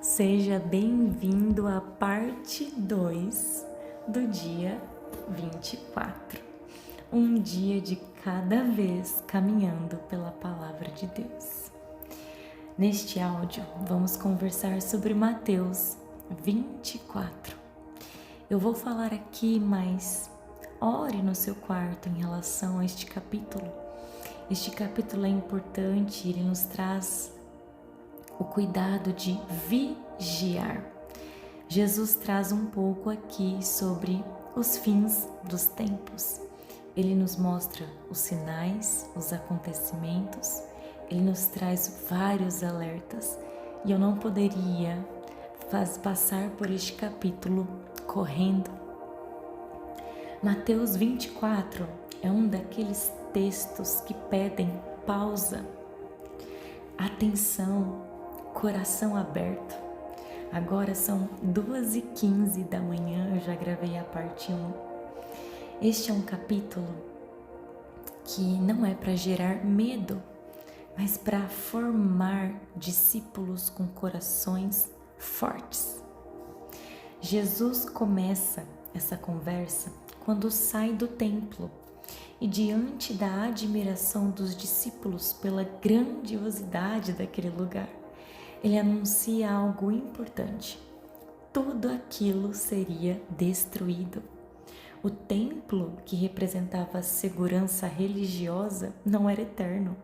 Seja bem-vindo à parte 2 do dia 24. Um dia de cada vez caminhando pela palavra de Deus. Neste áudio, vamos conversar sobre Mateus 24. Eu vou falar aqui, mas ore no seu quarto em relação a este capítulo. Este capítulo é importante, ele nos traz o cuidado de vigiar. Jesus traz um pouco aqui sobre os fins dos tempos. Ele nos mostra os sinais, os acontecimentos, ele nos traz vários alertas e eu não poderia passar por este capítulo correndo. Mateus 24 é um daqueles textos que pedem pausa, atenção, coração aberto. Agora são 2h15 da manhã, eu já gravei a parte 1. Este é um capítulo que não é para gerar medo, mas para formar discípulos com corações fortes. Jesus começa essa conversa quando sai do templo e, diante da admiração dos discípulos pela grandiosidade daquele lugar, ele anuncia algo importante. Tudo aquilo seria destruído. O templo, que representava a segurança religiosa, não era eterno.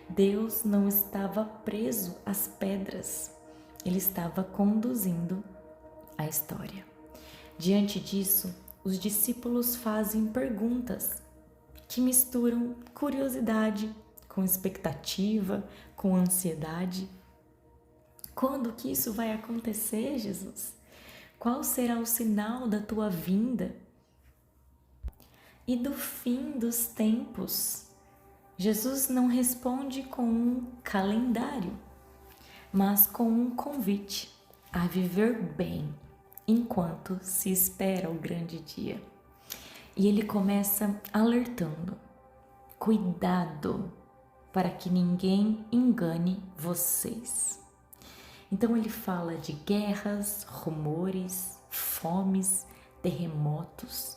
Deus não estava preso às pedras. Ele estava conduzindo a história. Diante disso, os discípulos fazem perguntas que misturam curiosidade com expectativa, com ansiedade. Quando que isso vai acontecer, Jesus? Qual será o sinal da tua vinda? E do fim dos tempos? Jesus não responde com um calendário, mas com um convite a viver bem enquanto se espera o grande dia. E ele começa alertando: cuidado para que ninguém engane vocês. Então ele fala de guerras, rumores, fomes, terremotos.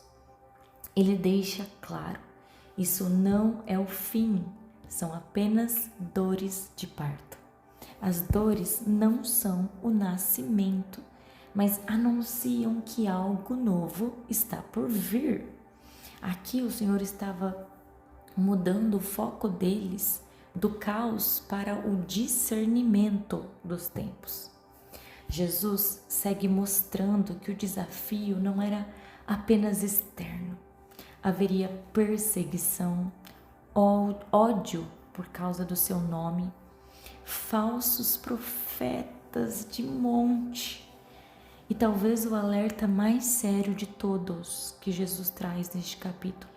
Ele deixa claro, isso não é o fim, são apenas dores de parto. As dores não são o nascimento, mas anunciam que algo novo está por vir. Aqui o Senhor estava mudando o foco deles do caos para o discernimento dos tempos. Jesus segue mostrando que o desafio não era apenas externo. Haveria perseguição, ódio por causa do seu nome, falsos profetas de monte. E talvez o alerta mais sério de todos que Jesus traz neste capítulo: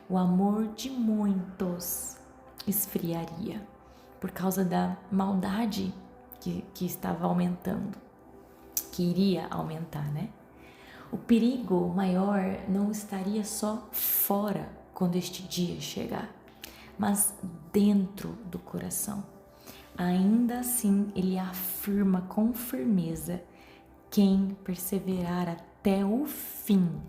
o amor de muitos esfriaria por causa da maldade que estava aumentando, que iria aumentar, né? O perigo maior não estaria só fora quando este dia chegar, mas dentro do coração. Ainda assim, ele afirma com firmeza: quem perseverar até o fim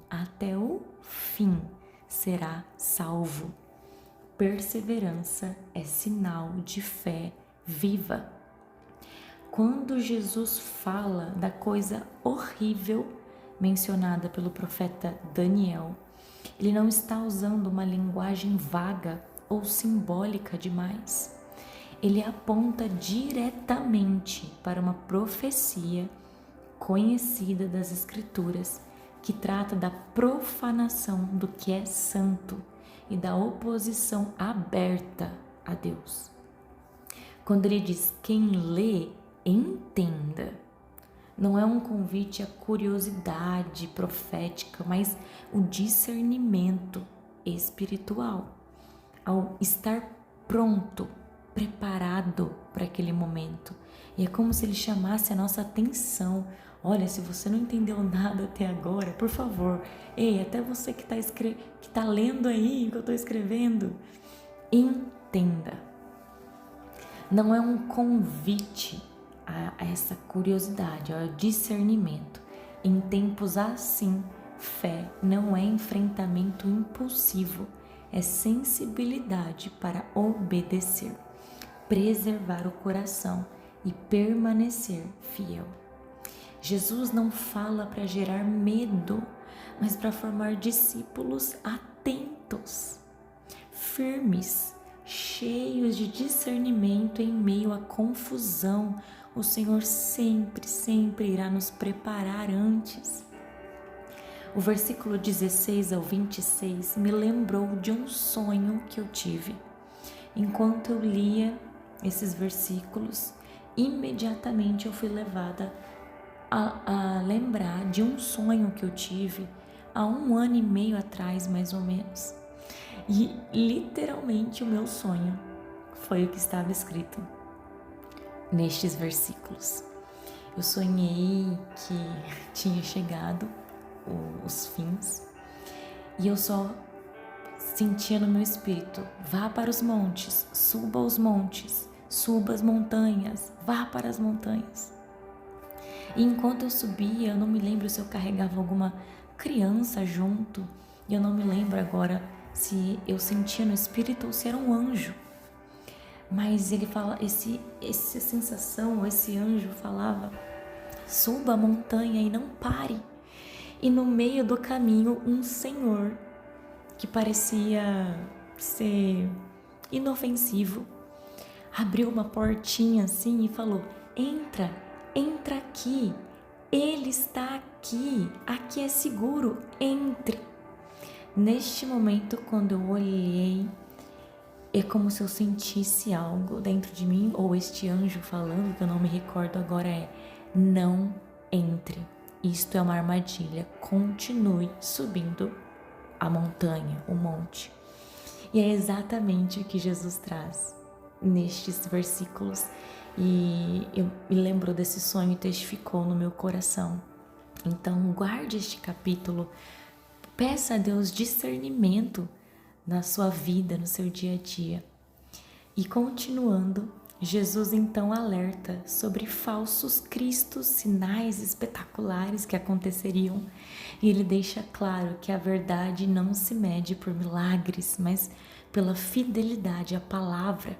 será salvo. Perseverança é sinal de fé viva. Quando Jesus fala da coisa horrível mencionada pelo profeta Daniel, ele não está usando uma linguagem vaga ou simbólica demais. Ele aponta diretamente para uma profecia conhecida das Escrituras, que trata da profanação do que é santo e da oposição aberta a Deus. Quando ele diz: quem lê, entenda, não é um convite à curiosidade profética, mas o discernimento espiritual, ao estar pronto, preparado para aquele momento. E é como se ele chamasse a nossa atenção: olha, se você não entendeu nada até agora, por favor, ei, até você que tá lendo aí o que eu estou escrevendo, entenda. Não é um convite a essa curiosidade, o discernimento. Em tempos assim, fé não é enfrentamento impulsivo, é sensibilidade para obedecer, preservar o coração e permanecer fiel. Jesus não fala para gerar medo, mas para formar discípulos atentos, firmes, cheios de discernimento em meio à confusão. O Senhor sempre irá nos preparar antes. O versículo 16 ao 26 me lembrou de um sonho que eu tive. Enquanto eu lia esses versículos, imediatamente eu fui levada a lembrar de um sonho que eu tive há 1 ano e meio atrás, mais ou menos. E literalmente o meu sonho foi o que estava escrito nestes versículos. Eu sonhei que tinha chegado os fins e eu só sentia no meu espírito: vá para os montes, suba aos montes, suba as montanhas, vá para as montanhas. E enquanto eu subia, eu não me lembro se eu carregava alguma criança junto, e eu não me lembro agora se eu sentia no espírito ou se era um anjo. Mas ele fala, essa sensação, esse anjo falava: suba a montanha e não pare. E no meio do caminho, um senhor que parecia ser inofensivo abriu uma portinha assim e falou: entra aqui, ele está aqui, aqui é seguro, entre. Neste momento, quando eu olhei, é como se eu sentisse algo dentro de mim, ou este anjo falando, que eu não me recordo agora, não entre, isto é uma armadilha, continue subindo a montanha, o monte. E é exatamente o que Jesus traz nestes versículos, e eu me lembro desse sonho e testificou no meu coração. Então guarde este capítulo, peça a Deus discernimento na sua vida, no seu dia a dia. E continuando, Jesus então alerta sobre falsos cristos, sinais espetaculares que aconteceriam, e ele deixa claro que a verdade não se mede por milagres, mas pela fidelidade à palavra.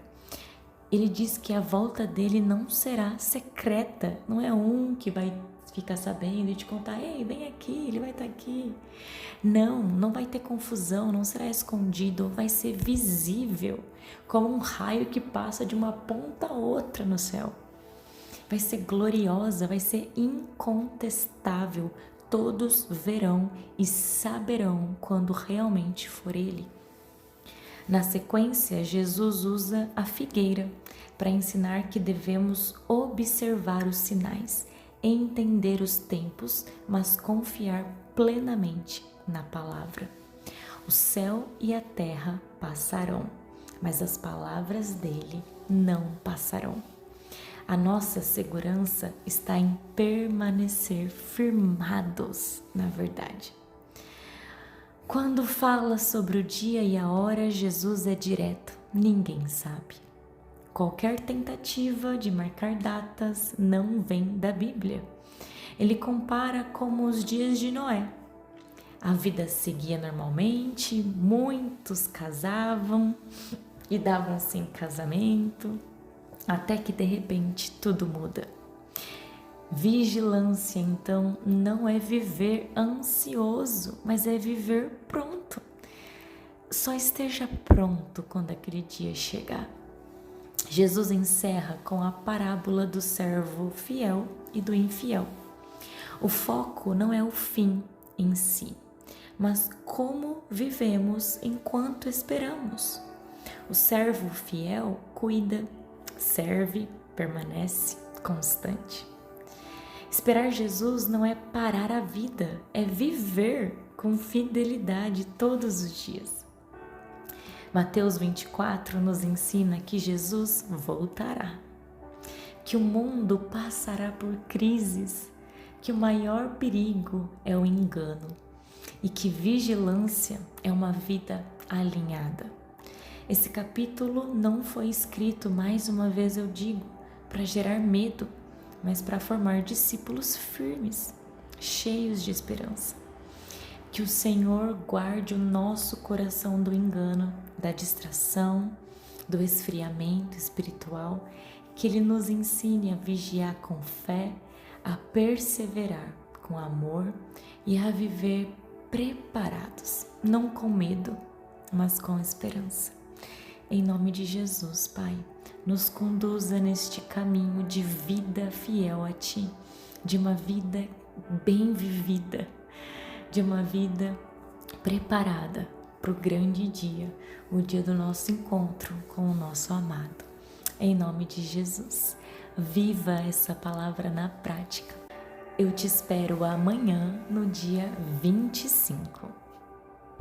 Ele diz que a volta dele não será secreta, não é um que vai ficar sabendo e te contar: ei, vem aqui, ele vai estar aqui. Não vai ter confusão, não será escondido, vai ser visível, como um raio que passa de uma ponta a outra no céu. Vai ser gloriosa, vai ser incontestável, todos verão e saberão quando realmente for ele. Na sequência, Jesus usa a figueira para ensinar que devemos observar os sinais, entender os tempos, mas confiar plenamente na palavra. O céu e a terra passarão, mas as palavras dele não passarão. A nossa segurança está em permanecer firmados na verdade. Quando fala sobre o dia e a hora, Jesus é direto: ninguém sabe. Qualquer tentativa de marcar datas não vem da Bíblia. Ele compara como os dias de Noé. A vida seguia normalmente, muitos casavam e davam-se em casamento, até que de repente tudo muda. Vigilância, então, não é viver ansioso, mas é viver pronto. Só esteja pronto quando aquele dia chegar. Jesus encerra com a parábola do servo fiel e do infiel. O foco não é o fim em si, mas como vivemos enquanto esperamos. O servo fiel cuida, serve, permanece constante. Esperar Jesus não é parar a vida, é viver com fidelidade todos os dias. Mateus 24 nos ensina que Jesus voltará, que o mundo passará por crises, que o maior perigo é o engano e que vigilância é uma vida alinhada. Esse capítulo não foi escrito, mais uma vez eu digo, para gerar medo, mas para formar discípulos firmes, cheios de esperança. Que o Senhor guarde o nosso coração do engano, da distração, do esfriamento espiritual, que Ele nos ensine a vigiar com fé, a perseverar com amor e a viver preparados, não com medo, mas com esperança. Em nome de Jesus, Pai, nos conduza neste caminho de vida fiel a Ti, de uma vida bem vivida, de uma vida preparada para o grande dia, o dia do nosso encontro com o nosso amado. Em nome de Jesus, viva essa palavra na prática. Eu te espero amanhã, no dia 25.